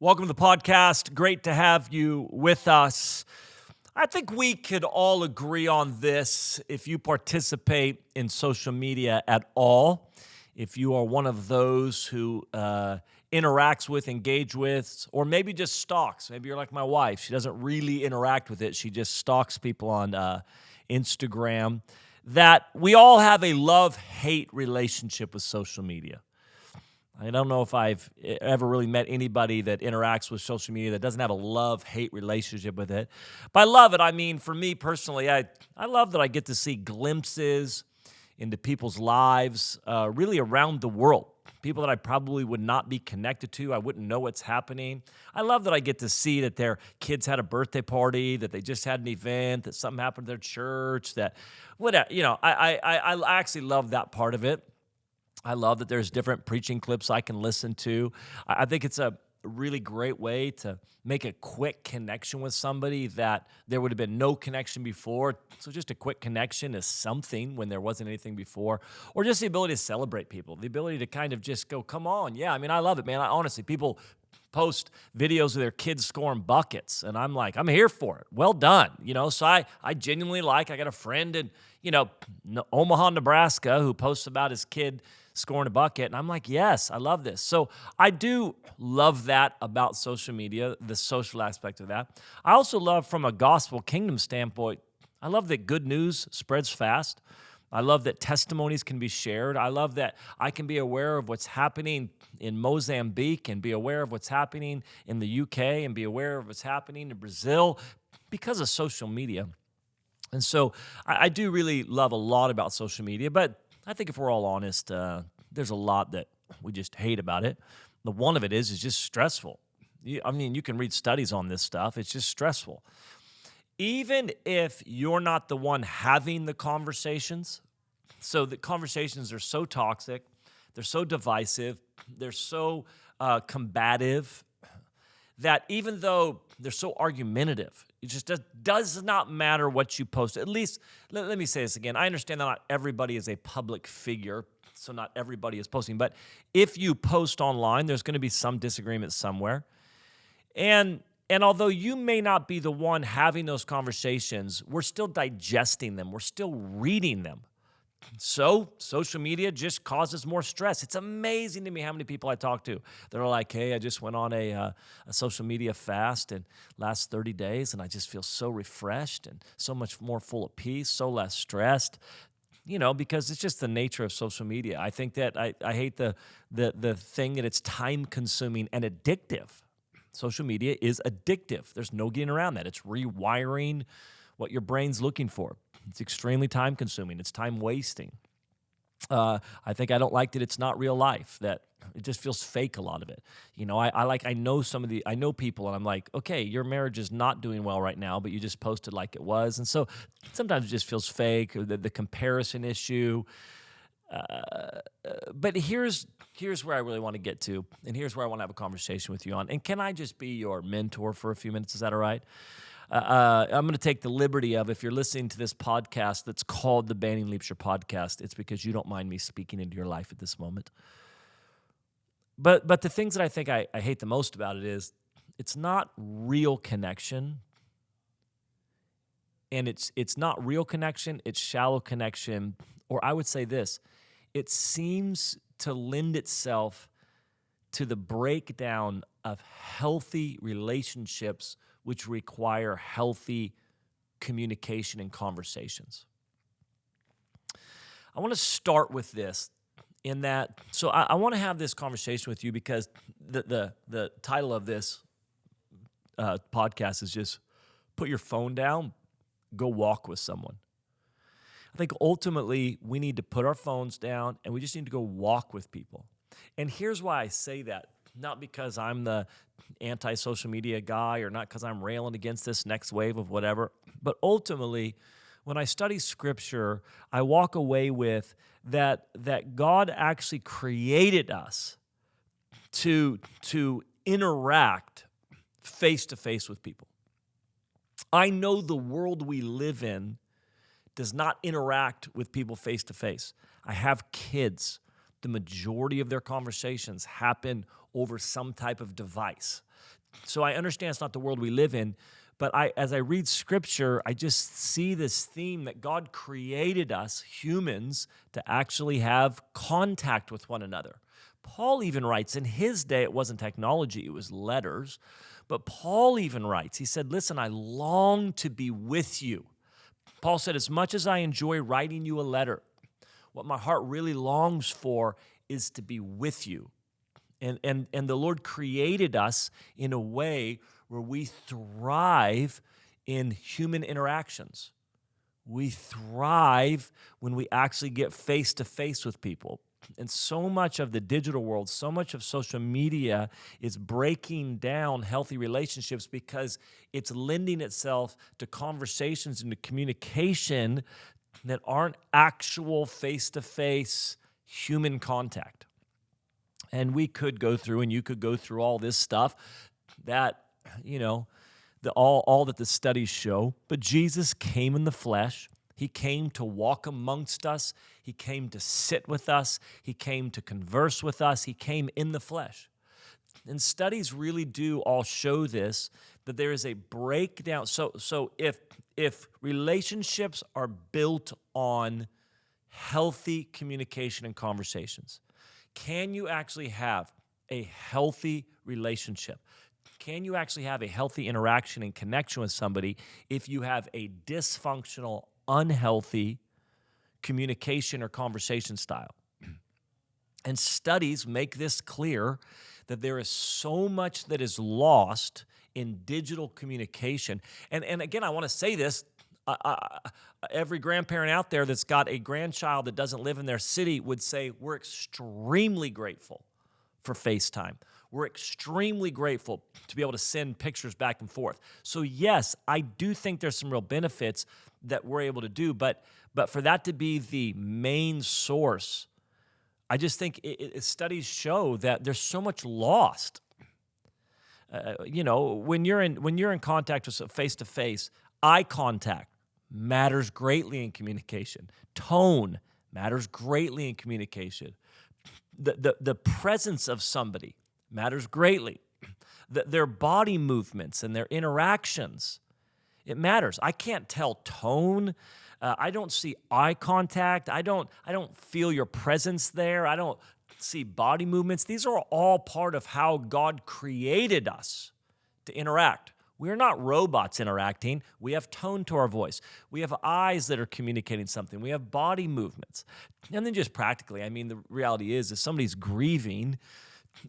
Welcome to the podcast. Great to have you with us. I think we could all agree on this. If you participate in social media at all, if you are one of those who interacts with, engage with, or maybe just stalks. Maybe you're like my wife. She doesn't really interact with it. She just stalks people on Instagram. That we all have a love-hate relationship with social media. I don't know if I've ever really met anybody that interacts with social media that doesn't have a love-hate relationship with it. By love it, I mean, for me personally, I love that I get to see glimpses into people's lives really around the world. People that I probably would not be connected to. I wouldn't know what's happening. I love that I get to see that their kids had a birthday party, that they just had an event, that something happened to their church, that whatever. I actually love that part of it. I love that there's different preaching clips I can listen to. I think it's a really great way to make a quick connection with somebody that there would have been no connection before. So just a quick connection is something when there wasn't anything before. Or just the ability to celebrate people, the ability to kind of just go, come on. Yeah, I mean, I love it, man. Honestly, people post videos of their kids scoring buckets, and I'm like, I'm here for it. Well done. So I genuinely I got a friend in, Omaha, Nebraska who posts about his kid scoring a bucket. And I'm like, yes, I love this. So I do love that about social media, the social aspect of that. I also love from a gospel kingdom standpoint, I love that good news spreads fast. I love that testimonies can be shared. I love that I can be aware of what's happening in Mozambique and be aware of what's happening in the UK and be aware of what's happening in Brazil because of social media. And so I do really love a lot about social media, but I think if we're all honest, there's a lot that we just hate about it. The one of it is just stressful. You can read studies on this stuff. It's just stressful. Even if you're not the one having the conversations, so the conversations are so toxic, they're so divisive, they're so combative, that even though they're so argumentative, it just does not matter what you post. At least, let me say this again. I understand that not everybody is a public figure, so not everybody is posting. But if you post online, there's going to be some disagreement somewhere. And although you may not be the one having those conversations, we're still digesting them. We're still reading them. So social media just causes more stress. It's amazing to me how many people I talk to that are like, hey, I just went on a social media fast and last 30 days, and I just feel so refreshed and so much more full of peace, so less stressed, because it's just the nature of social media. I think that I hate the thing that it's time-consuming and addictive. Social media is addictive. There's no getting around that. It's rewiring what your brain's looking for. It's extremely time-consuming. It's time-wasting. I think I don't like that it's not real life, that it just feels fake, a lot of it. I know people, and I'm like, okay, your marriage is not doing well right now, but you just posted like it was. And so sometimes it just feels fake, or the comparison issue. But here's where I really want to get to, and here's where I want to have a conversation with you on. And can I just be your mentor for a few minutes? Is that all right? I'm going to take the liberty of, if you're listening to this podcast that's called the Banning Liebscher Podcast, it's because you don't mind me speaking into your life at this moment. But the things that I think I hate the most about it is it's not real connection. And it's not real connection, it's shallow connection. Or I would say this, it seems to lend itself to the breakdown of healthy relationships which require healthy communication and conversations. I want to start with this in that, so I want to have this conversation with you because the title of this podcast is just put your phone down, go walk with someone. I think ultimately we need to put our phones down and we just need to go walk with people. And here's why I say that. Not because I'm the anti-social media guy or not because I'm railing against this next wave of whatever, but ultimately, when I study Scripture, I walk away with that God actually created us to interact face-to-face with people. I know the world we live in does not interact with people face-to-face. I have kids. the majority of their conversations happen over some type of device. So I understand it's not the world we live in, but as I read scripture, I just see this theme that God created us, humans, to actually have contact with one another. Paul even writes, in his day, it wasn't technology, it was letters. But Paul even writes, he said, listen, I long to be with you. Paul said, as much as I enjoy writing you a letter, what my heart really longs for is to be with you. And the Lord created us in a way where we thrive in human interactions. We thrive when we actually get face to face with people. And so much of the digital world, so much of social media is breaking down healthy relationships because it's lending itself to conversations and to communication that aren't actual face-to-face human contact. And we could go through, and you could go through all this stuff that, all that the studies show. But Jesus came in the flesh. He came to walk amongst us. He came to sit with us. He came to converse with us. He came in the flesh. And studies really do all show this, that there is a breakdown. So if relationships are built on healthy communication and conversations, can you actually have a healthy relationship? Can you actually have a healthy interaction and connection with somebody if you have a dysfunctional, unhealthy communication or conversation style? And studies make this clear that there is so much that is lost in digital communication. And again, I want to say this. Every grandparent out there that's got a grandchild that doesn't live in their city would say, we're extremely grateful for FaceTime. We're extremely grateful to be able to send pictures back and forth. So yes, I do think there's some real benefits that we're able to do, but for that to be the main source, I just think studies show that there's so much lost. When you're in contact with face to face, eye contact matters greatly in communication. Tone matters greatly in communication. The presence of somebody matters greatly. Their body movements and their interactions, it matters. I can't tell tone. I don't see eye contact. I don't feel your presence there. I don't see body movements. These are all part of how God created us to interact. We're not robots interacting. We have tone to our voice. We have eyes that are communicating something. We have body movements. And then just practically, the reality is if somebody's grieving,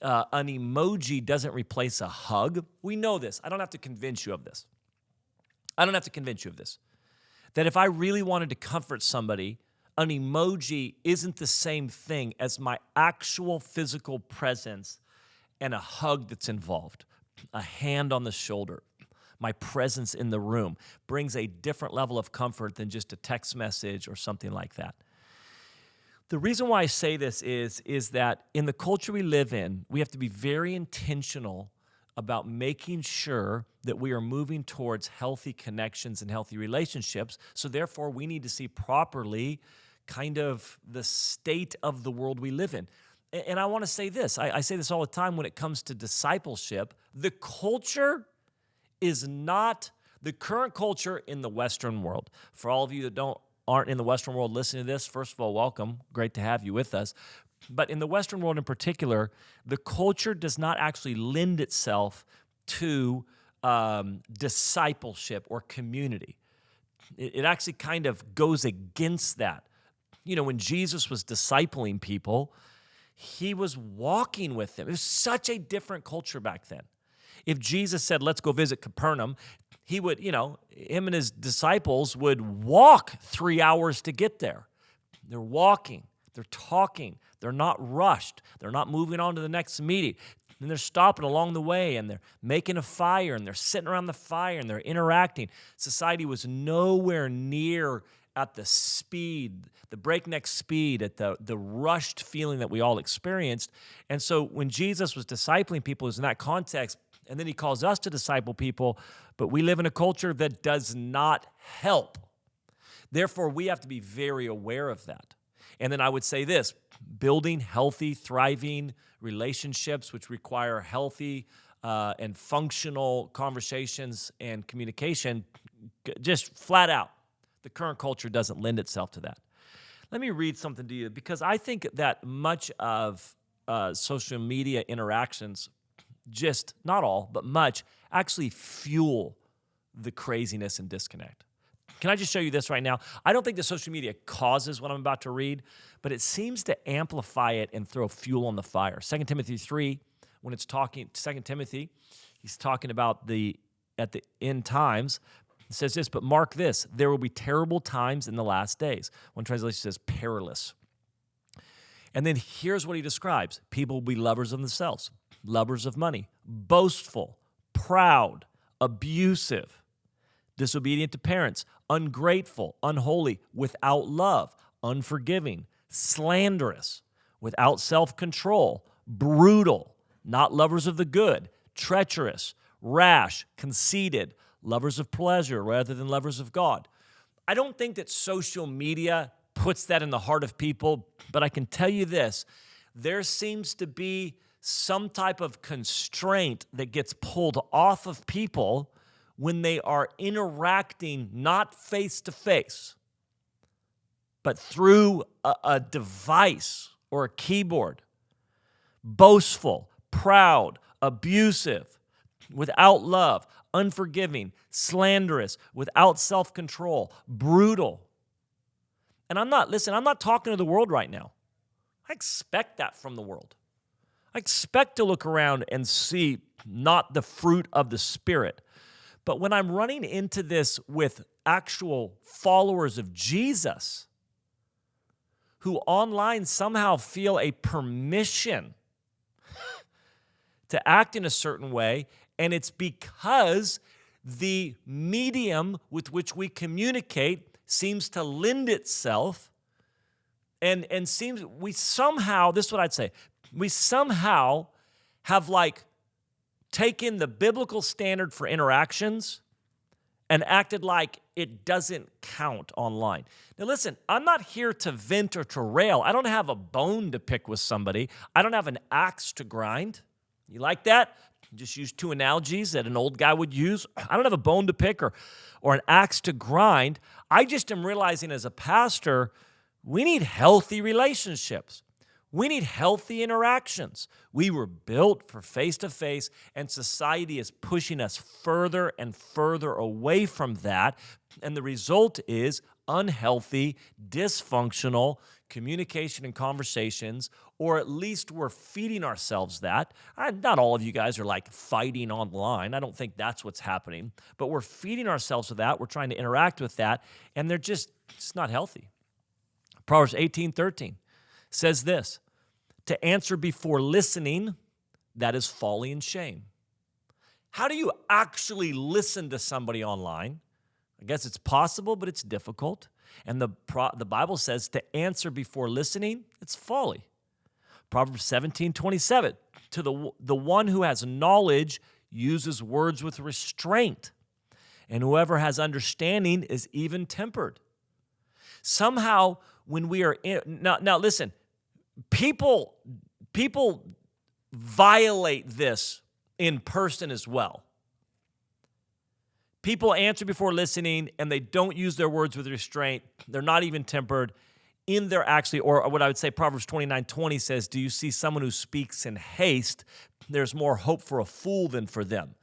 an emoji doesn't replace a hug. We know this. I don't have to convince you of this. That if I really wanted to comfort somebody, an emoji isn't the same thing as my actual physical presence and a hug that's involved. A hand on the shoulder. My presence in the room brings a different level of comfort than just a text message or something like that. The reason why I say this is that in the culture we live in, we have to be very intentional about making sure that we are moving towards healthy connections and healthy relationships. So therefore, we need to see properly kind of the state of the world we live in. And I want to say this. I say this all the time when it comes to discipleship. The culture is not the current culture in the Western world. For all of you that aren't in the Western world listening to this, first of all, welcome. Great to have you with us. But in the Western world in particular, the culture does not actually lend itself to discipleship or community. It actually kind of goes against that. When Jesus was discipling people, he was walking with them. It was such a different culture back then. If Jesus said, let's go visit Capernaum, he would, him and his disciples would walk 3 hours to get there. They're walking, they're talking, they're not rushed, they're not moving on to the next meeting. And they're stopping along the way and they're making a fire and they're sitting around the fire and they're interacting. Society was nowhere near at the speed, the breakneck speed, at the rushed feeling that we all experienced. And so when Jesus was discipling people, it was in that context. And then he calls us to disciple people, but we live in a culture that does not help. Therefore, we have to be very aware of that. And then I would say this, building healthy, thriving relationships, which require healthy and functional conversations and communication, just flat out, the current culture doesn't lend itself to that. Let me read something to you, because I think that much of social media interactions, just not all, but much, actually fuel the craziness and disconnect. Can I just show you this right now? I don't think that social media causes what I'm about to read, but it seems to amplify it and throw fuel on the fire. 2 Timothy 3, when it's talking, 2 Timothy, he's talking about at the end times. It says this, but mark this, there will be terrible times in the last days. One translation says perilous. And then here's what he describes. People will be lovers of themselves, lovers of money, boastful, proud, abusive, disobedient to parents, ungrateful, unholy, without love, unforgiving, slanderous, without self-control, brutal, not lovers of the good, treacherous, rash, conceited, lovers of pleasure rather than lovers of God. I don't think that social media puts that in the heart of people, but I can tell you this, there seems to be some type of constraint that gets pulled off of people when they are interacting not face-to-face, but through a device or a keyboard. Boastful, proud, abusive, without love, unforgiving, slanderous, without self-control, brutal. And I'm not talking to the world right now. I expect that from the world. I expect to look around and see not the fruit of the Spirit. But when I'm running into this with actual followers of Jesus who online somehow feel a permission to act in a certain way, and it's because the medium with which we communicate seems to lend itself and seems, we somehow, this is what I'd say, we somehow have taken the biblical standard for interactions and acted like it doesn't count online. Now listen, I'm not here to vent or to rail. I don't have a bone to pick with somebody. I don't have an axe to grind. You like that? Just use two analogies that an old guy would use. I don't have a bone to pick or an axe to grind. I just am realizing as a pastor, we need healthy relationships. We need healthy interactions. We were built for face-to-face, and society is pushing us further and further away from that. And the result is unhealthy, dysfunctional communication and conversations, or at least we're feeding ourselves that. Not all of you guys are fighting online. I don't think that's what's happening. But we're feeding ourselves with that. We're trying to interact with that, and it's not healthy. Proverbs 18:13. Says this, to answer before listening, that is folly and shame. How do you actually listen to somebody online? I guess it's possible, but it's difficult. And the Bible says to answer before listening, it's folly. Proverbs 17:27, to the one who has knowledge uses words with restraint, and whoever has understanding is even-tempered. Somehow, when we are now listen, people violate this in person as well. People answer before listening, and they don't use their words with restraint. They're not even tempered in their actually, or what I would say, Proverbs 29:20 says, do you see someone who speaks in haste? There's more hope for a fool than for them.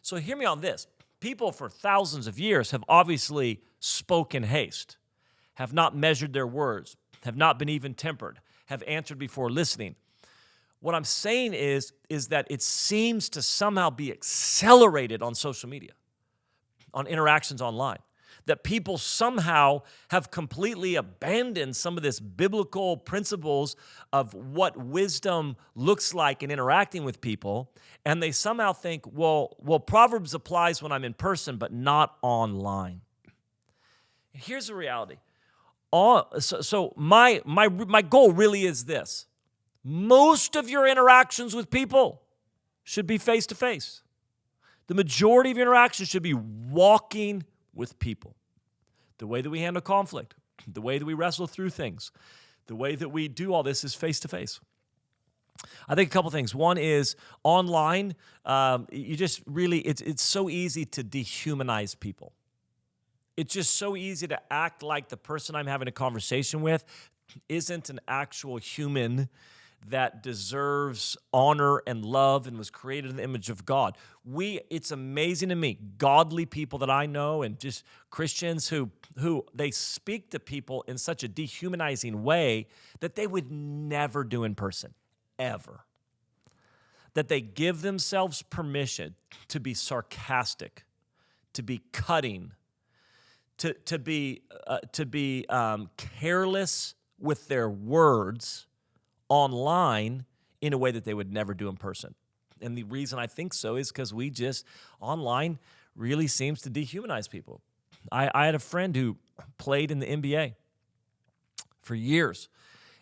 So hear me on this. People for thousands of years have obviously spoken haste, have not measured their words, have not been even-tempered, have answered before listening. What I'm saying is that it seems to somehow be accelerated on social media, on interactions online, that people somehow have completely abandoned some of this biblical principles of what wisdom looks like in interacting with people, and they somehow think, well, Proverbs applies when I'm in person, but not online. Here's the reality. So my goal really is this. Most of your interactions with people should be face-to-face. The majority of your interactions should be walking with people. The way that we handle conflict, the way that we wrestle through things, The way that we do all this is face to face. I think a couple things. One is online. You just really, it's so easy to dehumanize people. It's just so easy to act like the person I'm having a conversation with isn't an actual human that deserves honor and love and was created in the image of God. It's amazing to me, godly people that I know and just Christians who they speak to people in such a dehumanizing way that they would never do in person, ever. That they give themselves permission to be sarcastic, to be cutting, to be careless with their words online in a way that they would never do in person. And the reason I think so is because online really seems to dehumanize people. I had a friend who played in the NBA for years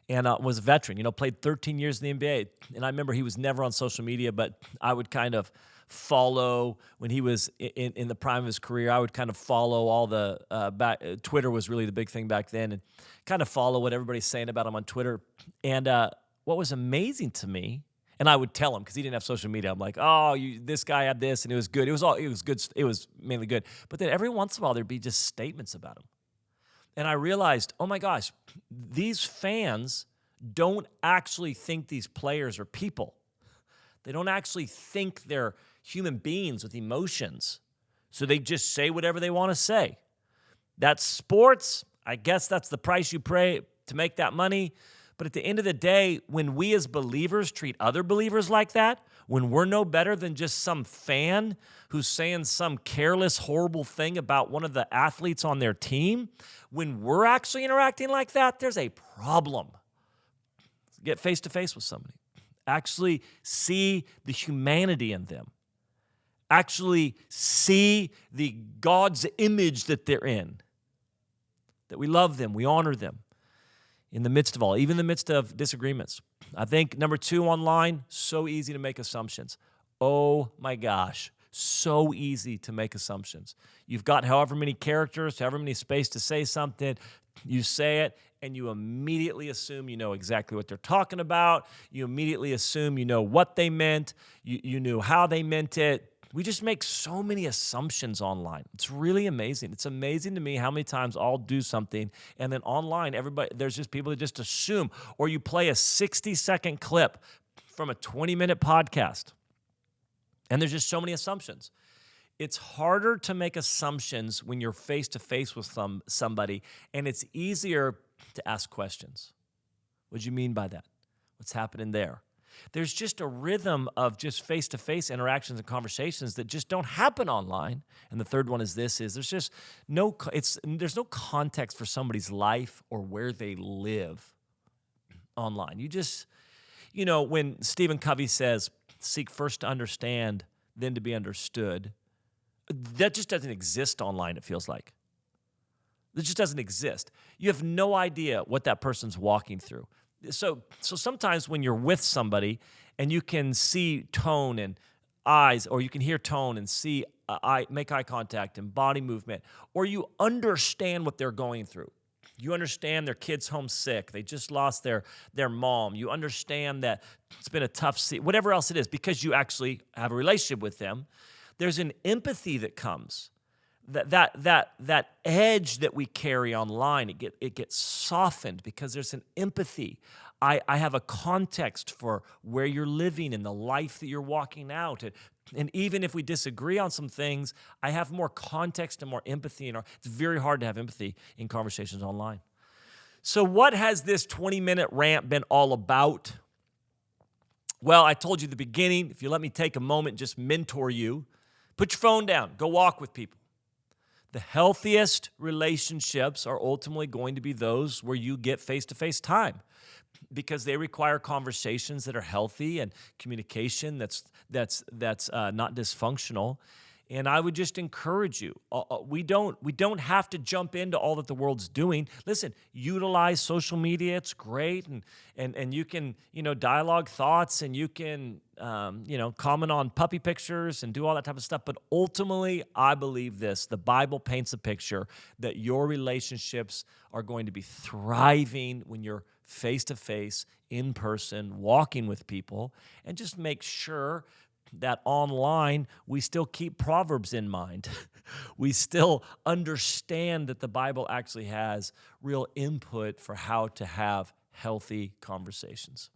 and was a veteran, played 13 years in the NBA. And I remember he was never on social media, but I would kind of follow when he was in the prime of his career. I would kind of follow all the Twitter was really the big thing back then, and kind of follow what everybody's saying about him on Twitter. And what was amazing to me, and I would tell him because he didn't have social media. I'm like, this guy had this, and it was good. It was good. It was mainly good. But then every once in a while there'd be just statements about him, and I realized, oh my gosh, these fans don't actually think these players are people. They don't actually think they're human beings with emotions. So they just say whatever they want to say. That's sports. I guess that's the price you pay to make that money. But at the end of the day, when we as believers treat other believers like that, when we're no better than just some fan who's saying some careless, horrible thing about one of the athletes on their team, when we're actually interacting like that, there's a problem. Get face-to-face with somebody. Actually see the humanity in them. Actually see the God's image that they're in. That we love them, we honor them in the midst of all, even in the midst of disagreements. I think number 2 online, so easy to make assumptions. Oh my gosh, so easy to make assumptions. You've got however many characters, however many space to say something, you say it, and you immediately assume you know exactly what they're talking about. You immediately assume you know what they meant. You knew how they meant it. We just make so many assumptions online. It's really amazing. It's amazing to me how many times I'll do something, and then online, there's just people that just assume, or you play a 60-second clip from a 20-minute podcast, and there's just so many assumptions. It's harder to make assumptions when you're face-to-face with somebody, and it's easier to ask questions. What do you mean by that? What's happening there? There's just a rhythm of just face-to-face interactions and conversations that just don't happen online. And the third one is there's no context for somebody's life or where they live online. When Stephen Covey says, seek first to understand, then to be understood, that just doesn't exist online, it feels like. It just doesn't exist. You have no idea what that person's walking through. So sometimes when you're with somebody and you can see tone and eyes, or you can hear tone and see make eye contact and body movement, or you understand what they're going through. You understand their kid's homesick. They just lost their mom. You understand that it's been a tough season, whatever else it is, because you actually have a relationship with them. There's an empathy that comes. That edge that we carry online, it gets softened because there's an empathy. I have a context for where you're living and the life that you're walking out. And even if we disagree on some things, I have more context and more empathy. It's very hard to have empathy in conversations online. So what has this 20-minute rant been all about? Well, I told you at the beginning, if you let me take a moment and just mentor you, put your phone down, go walk with people. The healthiest relationships are ultimately going to be those where you get face-to-face time, because they require conversations that are healthy and communication that's not dysfunctional. And I would just encourage you. We don't have to jump into all that the world's doing. Listen, utilize social media. It's great, and you can dialogue thoughts, and you can comment on puppy pictures and do all that type of stuff. But ultimately, I believe this: the Bible paints a picture that your relationships are going to be thriving when you're face to face, in person, walking with people, and just make sure that online we still keep Proverbs in mind. We still understand that the Bible actually has real input for how to have healthy conversations.